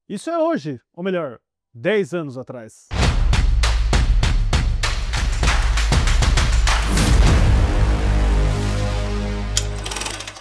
Isso é hoje, ou melhor, 10 anos atrás.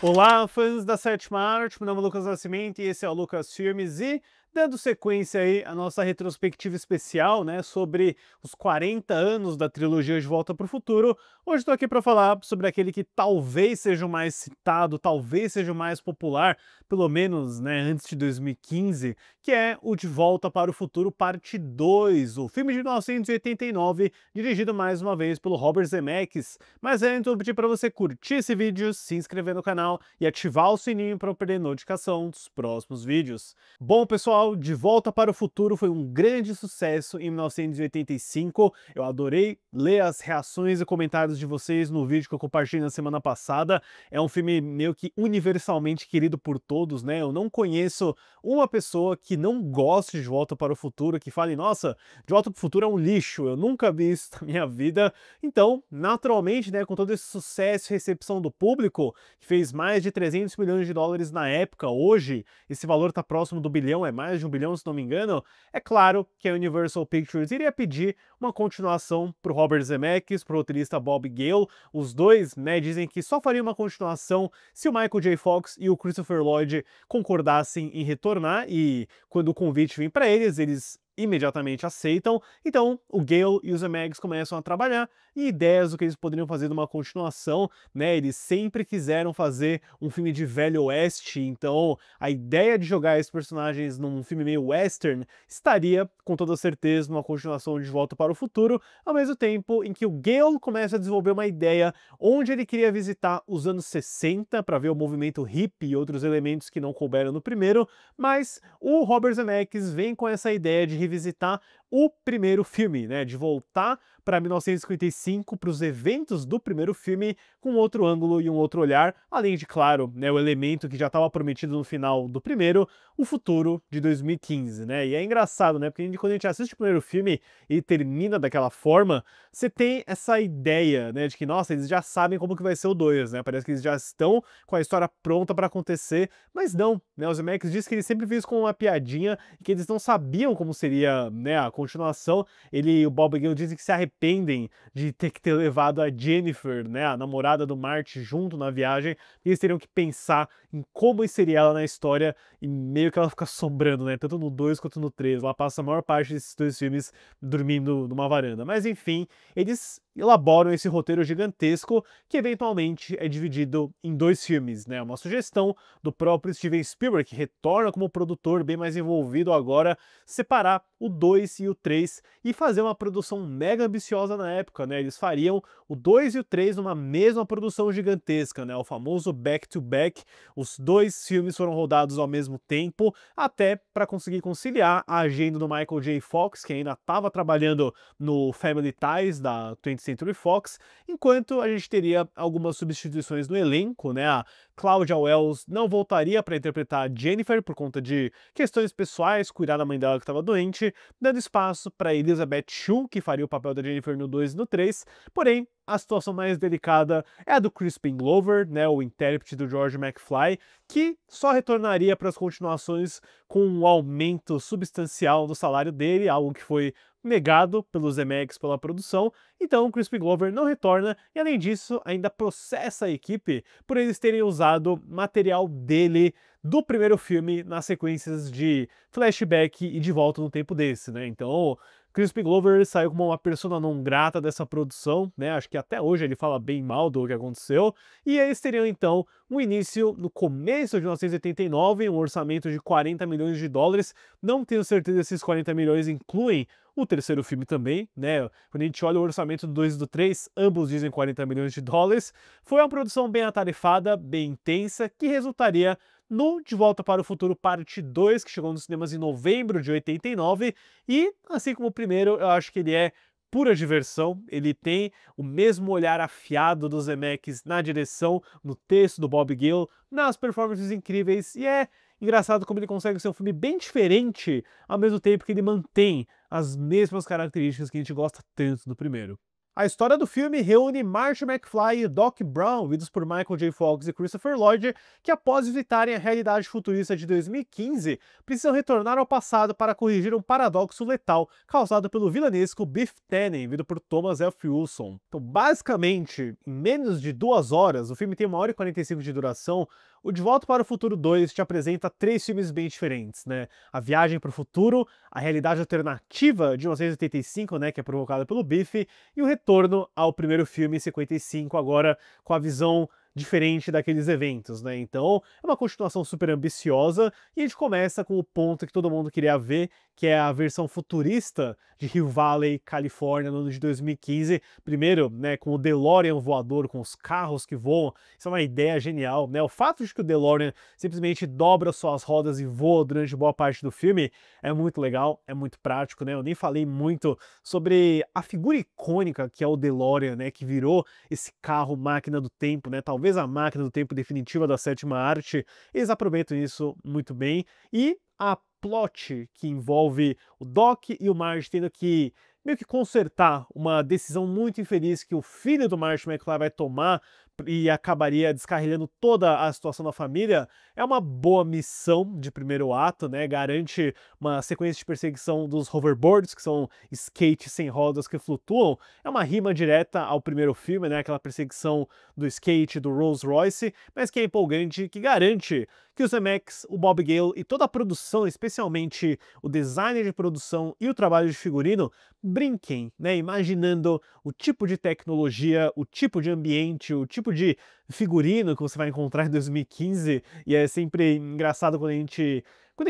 Olá, fãs da Sétima Arte, meu nome é Lucas Nascimento e esse é o Lucas Filmes e dando sequência aí à nossa retrospectiva especial, né, sobre os 40 anos da trilogia De Volta para o Futuro, hoje estou aqui para falar sobre aquele que talvez seja o mais citado, talvez seja o mais popular, pelo menos, né, antes de 2015, que é o De Volta para o Futuro Parte 2, o filme de 1989, dirigido mais uma vez pelo Robert Zemeckis. Mas antes eu vou pedir para você curtir esse vídeo, se inscrever no canal e ativar o sininho para não perder notificação dos próximos vídeos. Bom, pessoal, De Volta para o Futuro foi um grande sucesso em 1985. Eu adorei ler as reações e comentários de vocês no vídeo que eu compartilhei na semana passada. É um filme meio que universalmente querido por todos, né? Eu não conheço uma pessoa que não goste de Volta para o Futuro, que fale, nossa, De Volta para o Futuro é um lixo, eu nunca vi isso na minha vida. Então, naturalmente, né, com todo esse sucesso e recepção do público, que fez mais de 300 milhões de dólares na época, hoje esse valor está próximo do bilhão, é mais de 1 bilhão se não me engano, é claro que a Universal Pictures iria pedir uma continuação para o Robert Zemeckis, para o roteirista Bob Gale. Os dois, né, dizem que só faria uma continuação se o Michael J. Fox e o Christopher Lloyd concordassem em retornar, e quando o convite vem para eles imediatamente aceitam. Então o Gale e os Zemeckis começam a trabalhar em ideias do que eles poderiam fazer de uma continuação, né? Eles sempre quiseram fazer um filme de velho oeste, então a ideia de jogar esses personagens num filme meio western estaria com toda certeza numa continuação de Volta para o Futuro, ao mesmo tempo em que o Gale começa a desenvolver uma ideia onde ele queria visitar os anos 60 para ver o movimento hippie e outros elementos que não couberam no primeiro, mas o Robert Zemeckis vem com essa ideia de revisitar o primeiro filme, né, de voltar para 1955, para os eventos do primeiro filme, com outro ângulo e um outro olhar, além de, claro, né, o elemento que já estava prometido no final do primeiro, o futuro de 2015, né? E é engraçado, né, porque quando a gente assiste o primeiro filme e termina daquela forma, você tem essa ideia, né, de que, nossa, eles já sabem como que vai ser o 2, né? Parece que eles já estão com a história pronta para acontecer, mas não, né? O Zemeckis disse que ele sempre fez com uma piadinha e que eles não sabiam como seria, né, a continuação. Ele e o Bob Gale dizem que se arrependem de ter que ter levado a Jennifer, né, a namorada do Marty, junto na viagem, e eles teriam que pensar em como seria ela na história, e meio que ela fica assombrando, né, tanto no 2 quanto no 3. Ela passa a maior parte desses dois filmes dormindo numa varanda. Mas enfim, eles elaboram esse roteiro gigantesco que eventualmente é dividido em 2 filmes, né? Uma sugestão do próprio Steven Spielberg, que retorna como produtor bem mais envolvido agora, separar o 2 e o 3 e fazer uma produção mega ambiciosa na época, né? Eles fariam o 2 e o 3 numa mesma produção gigantesca, né? O famoso back-to-back. Os 2 filmes foram rodados ao mesmo tempo, até para conseguir conciliar a agenda do Michael J. Fox, que ainda estava trabalhando no Family Ties da 20th Century Fox, enquanto a gente teria algumas substituições no elenco, né? A Claudia Wells não voltaria para interpretar a Jennifer por conta de questões pessoais, cuidar da mãe dela que estava doente, dando espaço para Elizabeth Shue, que faria o papel da Jennifer no 2 e no 3, porém a situação mais delicada é a do Crispin Glover, né, o intérprete do George McFly, que só retornaria para as continuações com um aumento substancial no salário dele, algo que foi negado pelos Zemeckis pela produção. Então Crispin Glover não retorna e, além disso, ainda processa a equipe por eles terem usado material dele do primeiro filme nas sequências de flashback e de volta no tempo desse, né? Então Crispin Glover saiu como uma persona não grata dessa produção, né? Acho que até hoje ele fala bem mal do que aconteceu. E eles teriam então um início no começo de 1989, um orçamento de 40 milhões de dólares. Não tenho certeza se esses 40 milhões incluem o terceiro filme também, né? Quando a gente olha o orçamento do 2 e do 3, ambos dizem 40 milhões de dólares. Foi uma produção bem atarefada, bem intensa, que resultaria no De Volta para o Futuro Parte 2, que chegou nos cinemas em novembro de 89, e, assim como o primeiro, eu acho que ele é pura diversão. Ele tem o mesmo olhar afiado dos Zemeckis na direção, no texto do Bob Gale, nas performances incríveis, e é engraçado como ele consegue ser um filme bem diferente, ao mesmo tempo que ele mantém as mesmas características que a gente gosta tanto do primeiro. A história do filme reúne Marty McFly e Doc Brown, vividos por Michael J. Fox e Christopher Lloyd, que após visitarem a realidade futurista de 2015, precisam retornar ao passado para corrigir um paradoxo letal causado pelo vilanesco Biff Tannen, vivido por Thomas F. Wilson. Então, basicamente, em menos de 2 horas, o filme tem 1 hora e 45 de duração, o De Volta para o Futuro 2 te apresenta 3 filmes bem diferentes, né? A Viagem para o Futuro, a realidade alternativa de 1985, né, que é provocada pelo Biff, e o retorno ao primeiro filme em 55, agora com a visão diferente daqueles eventos, né? Então, é uma continuação super ambiciosa e a gente começa com o ponto que todo mundo queria ver, que é a versão futurista de Hill Valley, Califórnia, no ano de 2015. Primeiro, né, com o DeLorean voador, com os carros que voam. Isso é uma ideia genial, né? O fato de que o DeLorean simplesmente dobra suas rodas e voa durante boa parte do filme é muito legal, é muito prático, né? Eu nem falei muito sobre a figura icônica que é o DeLorean, né, que virou esse carro máquina do tempo, né? Talvez a máquina do tempo definitiva da sétima arte. Eles aproveitam isso muito bem e a plot que envolve o Doc e o Marge tendo que meio que consertar uma decisão muito infeliz que o filho do Marty McFly vai tomar e acabaria descarrilhando toda a situação da família, é uma boa missão de primeiro ato, né? Garante uma sequência de perseguição dos hoverboards, que são skates sem rodas que flutuam. É uma rima direta ao primeiro filme, né? Aquela perseguição do skate, do Rolls Royce, mas que é empolgante, que garante que o Zemeckis, o Bob Gale e toda a produção, especialmente o design de produção e o trabalho de figurino, brinquem, né? Imaginando o tipo de tecnologia, o tipo de ambiente, o tipo de figurino que você vai encontrar em 2015, e é sempre engraçado quando a gente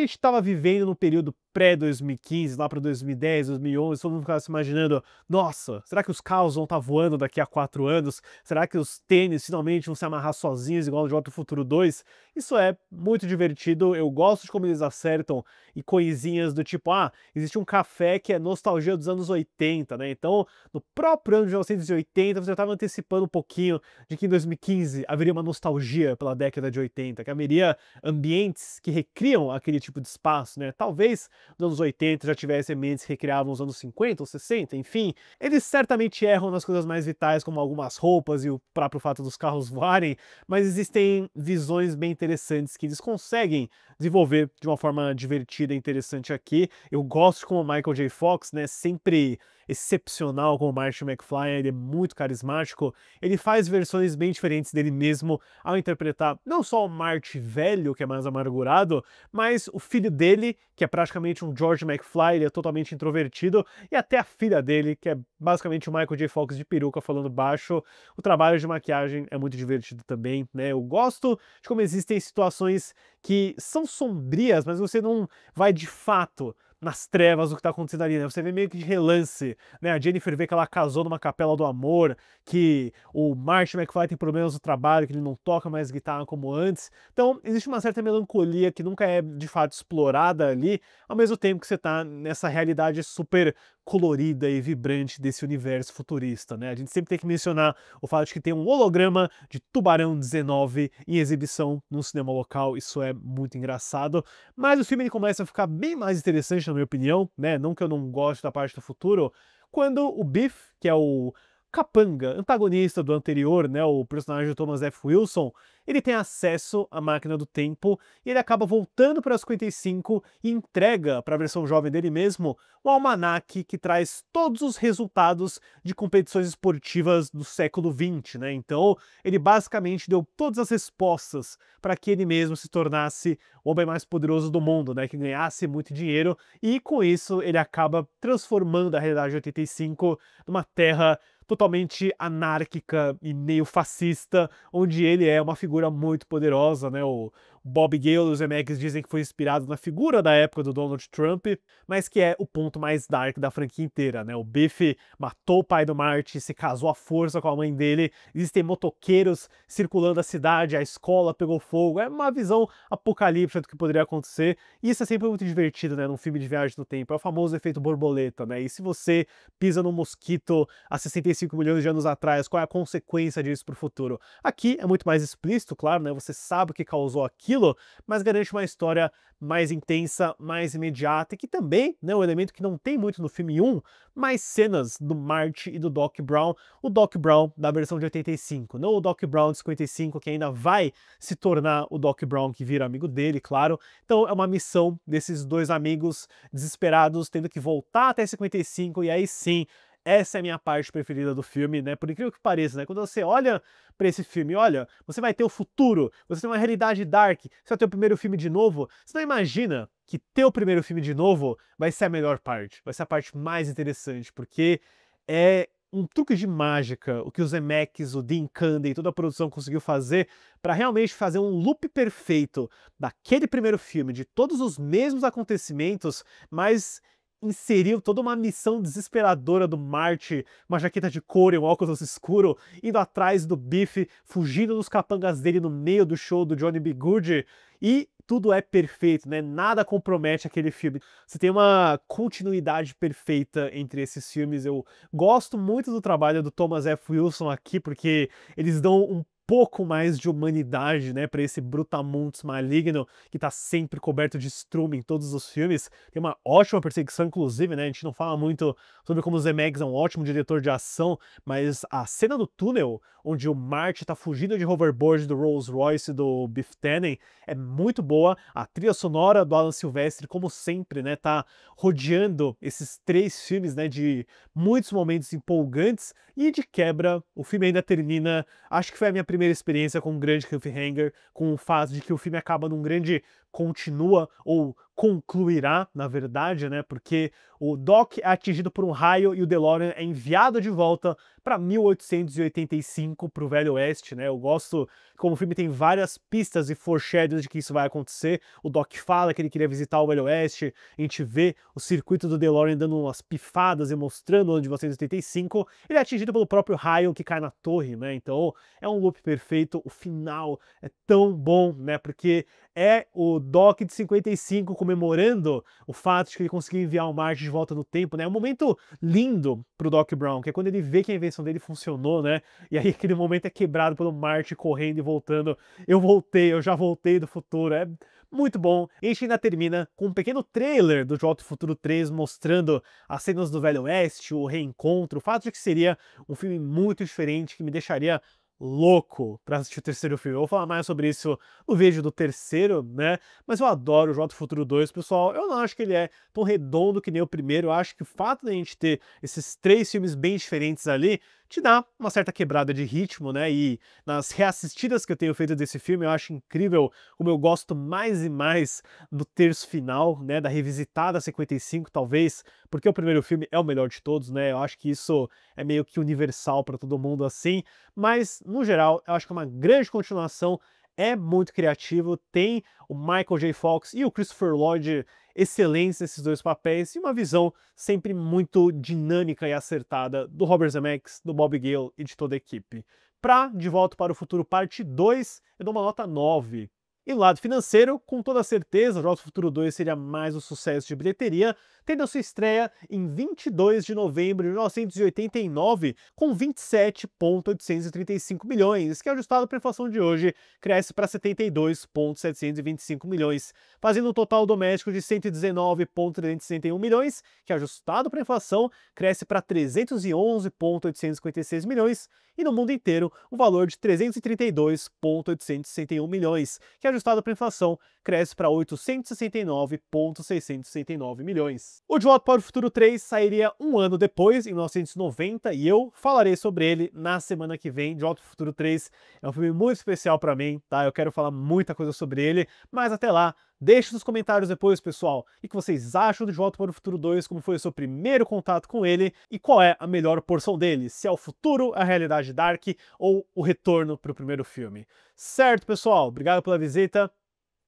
estava vivendo no período pré-2015, lá para 2010, 2011, todo mundo ficava se imaginando, nossa, será que os carros vão estar voando daqui a 4 anos? Será que os tênis finalmente vão se amarrar sozinhos igual no De Volta ao Futuro 2? Isso é muito divertido, eu gosto de como eles acertam e coisinhas do tipo, existe um café que é nostalgia dos anos 80, né? Então, no próprio ano de 1980, você já estava antecipando um pouquinho de que em 2015 haveria uma nostalgia pela década de 80, que haveria ambientes que recriam aquele tipo de espaço, né? Talvez nos anos 80 já tivesse ambientes que recriavam os anos 50 ou 60, enfim. Eles certamente erram nas coisas mais vitais, como algumas roupas e o próprio fato dos carros voarem, mas existem visões bem interessantes que eles conseguem desenvolver de uma forma divertida e interessante aqui. Eu gosto como o Michael J. Fox, né? Sempre excepcional como o Marty McFly, ele é muito carismático, ele faz versões bem diferentes dele mesmo ao interpretar não só o Marty velho, que é mais amargurado, mas o filho dele, que é praticamente um George McFly, ele é totalmente introvertido, e até a filha dele, que é basicamente o Michael J. Fox de peruca falando baixo. O trabalho de maquiagem é muito divertido também, né? Eu gosto de como existem situações que são sombrias, mas você não vai de fato nas trevas do que tá acontecendo ali, né? Você vê meio que de relance, né? A Jennifer vê que ela casou numa capela do amor, que o Marty McFly tem problemas no trabalho, que ele não toca mais guitarra como antes. Então, existe uma certa melancolia que nunca é de fato explorada ali, ao mesmo tempo que você tá nessa realidade super colorida e vibrante desse universo futurista, né? A gente sempre tem que mencionar o fato de que tem um holograma de Tubarão 19 em exibição no cinema local, isso é muito engraçado, mas o filme ele começa a ficar bem mais interessante, na minha opinião, né? Não que eu não goste da parte do futuro, quando o Biff, que é o capanga, antagonista do anterior, né, o personagem do Thomas F. Wilson, ele tem acesso à máquina do tempo e ele acaba voltando para 55 e entrega para a versão jovem dele mesmo um almanaque que traz todos os resultados de competições esportivas do século XX, né? Então, ele basicamente deu todas as respostas para que ele mesmo se tornasse o homem mais poderoso do mundo, né, que ganhasse muito dinheiro e com isso ele acaba transformando a realidade de 85 numa terra totalmente anárquica e meio fascista, onde ele é uma figura muito poderosa, né? O Bob Gale e os Zemeckis dizem que foi inspirado na figura da época do Donald Trump, mas que é o ponto mais dark da franquia inteira, né? O Biff matou o pai do Marty, se casou à força com a mãe dele, existem motoqueiros circulando a cidade, a escola pegou fogo, é uma visão apocalíptica do que poderia acontecer, e isso é sempre muito divertido, né? Num filme de viagem no tempo, é o famoso efeito borboleta, né? E se você pisa num mosquito há 65 milhões de anos atrás, qual é a consequência disso para o futuro? Aqui é muito mais explícito, claro, né? Você sabe o que causou aquilo, aquilo, mas garante uma história mais intensa, mais imediata, e que também, né, um elemento que não tem muito no filme 1, mais cenas do Marty e do Doc Brown, o Doc Brown da versão de 85, não o Doc Brown de 55, que ainda vai se tornar o Doc Brown que vira amigo dele, claro. Então é uma missão desses dois amigos desesperados tendo que voltar até 55, e aí sim, essa é a minha parte preferida do filme, né? Por incrível que pareça, né? Quando você olha pra esse filme, olha, você vai ter o futuro, você tem uma realidade dark, você vai ter o primeiro filme de novo, você não imagina que ter o primeiro filme de novo vai ser a melhor parte, vai ser a parte mais interessante, porque é um truque de mágica o que os Zemeckis, o Dean Cundey e toda a produção conseguiu fazer para realmente fazer um loop perfeito daquele primeiro filme, de todos os mesmos acontecimentos, mas inseriu toda uma missão desesperadora do Marty, uma jaqueta de couro e um óculos escuro, indo atrás do Biff, fugindo dos capangas dele no meio do show do Johnny B. Good, e tudo é perfeito, né? Nada compromete aquele filme. Você tem uma continuidade perfeita entre esses filmes. Eu gosto muito do trabalho do Thomas F. Wilson aqui, porque eles dão um pouco mais de humanidade, né, para esse brutamontes maligno que tá sempre coberto de estrume em todos os filmes. Tem uma ótima perseguição, inclusive, né, a gente não fala muito sobre como o Zemeckis é um ótimo diretor de ação, mas a cena do túnel, onde o Marty tá fugindo de hoverboard do Rolls Royce do Biff Tannen, é muito boa. A trilha sonora do Alan Silvestre, como sempre, né, tá rodeando esses três filmes, né, de muitos momentos empolgantes, e de quebra, o filme ainda termina, acho que foi a minha primeira experiência com um grande cliffhanger, com o fato de que o filme acaba num grande continua, ou concluirá, na verdade, né, porque o Doc é atingido por um raio e o DeLorean é enviado de volta para 1885, para o Velho Oeste, né. Eu gosto como o filme tem várias pistas e foreshadows de que isso vai acontecer. O Doc fala que ele queria visitar o Velho Oeste, a gente vê o circuito do DeLorean dando umas pifadas e mostrando o ano de 1985. Ele é atingido pelo próprio raio que cai na torre, né, então é um loop perfeito. O final é tão bom, né, porque é o Doc de 55 comemorando o fato de que ele conseguiu enviar o Marty de volta no tempo, né? É um momento lindo pro Doc Brown, que é quando ele vê que a invenção dele funcionou, né? E aí aquele momento é quebrado pelo Marty correndo e voltando. Eu voltei, eu já voltei do futuro. É muito bom. E a gente ainda termina com um pequeno trailer do De Volta ao Futuro 3 mostrando as cenas do Velho Oeste, o reencontro, o fato de que seria um filme muito diferente, que me deixaria louco pra assistir o terceiro filme. Eu vou falar mais sobre isso no vídeo do terceiro, né? Mas eu adoro o De Volta ao Futuro 2, pessoal. Eu não acho que ele é tão redondo que nem o primeiro. Eu acho que o fato da gente ter esses três filmes bem diferentes ali te dá uma certa quebrada de ritmo, né? E nas reassistidas que eu tenho feito desse filme, eu acho incrível como eu gosto mais e mais do terço final, né? Da revisitada 55, talvez, porque o primeiro filme é o melhor de todos, né? Eu acho que isso é meio que universal para todo mundo assim, mas no geral, eu acho que é uma grande continuação. É muito criativo, tem o Michael J. Fox e o Christopher Lloyd excelentes nesses dois papéis, e uma visão sempre muito dinâmica e acertada do Robert Zemeckis, do Bob Gale e de toda a equipe. Pra De Volta para o Futuro Parte 2, eu dou uma nota 9. E no lado financeiro, com toda certeza, De Volta ao Futuro 2 seria mais um sucesso de bilheteria, tendo a sua estreia em 22 de novembro de 1989, com 27,835 milhões, que ajustado para a inflação de hoje, cresce para 72,725 milhões, fazendo um total doméstico de 119,361 milhões, que ajustado para a inflação, cresce para 311,856 milhões, e no mundo inteiro, o valor de 332,861 milhões, que ajustado para a inflação, cresce para 869,669 milhões. O De Volta para o Futuro 3 sairia um ano depois, em 1990, e eu falarei sobre ele na semana que vem. De Volta para o Futuro 3 é um filme muito especial para mim, tá? Eu quero falar muita coisa sobre ele, mas até lá, deixe nos comentários depois, pessoal, o que vocês acham do De Volta para o Futuro 2, como foi o seu primeiro contato com ele, e qual é a melhor porção dele, se é o futuro, a realidade dark, ou o retorno para o primeiro filme. Certo, pessoal? Obrigado pela visita,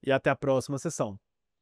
e até a próxima sessão.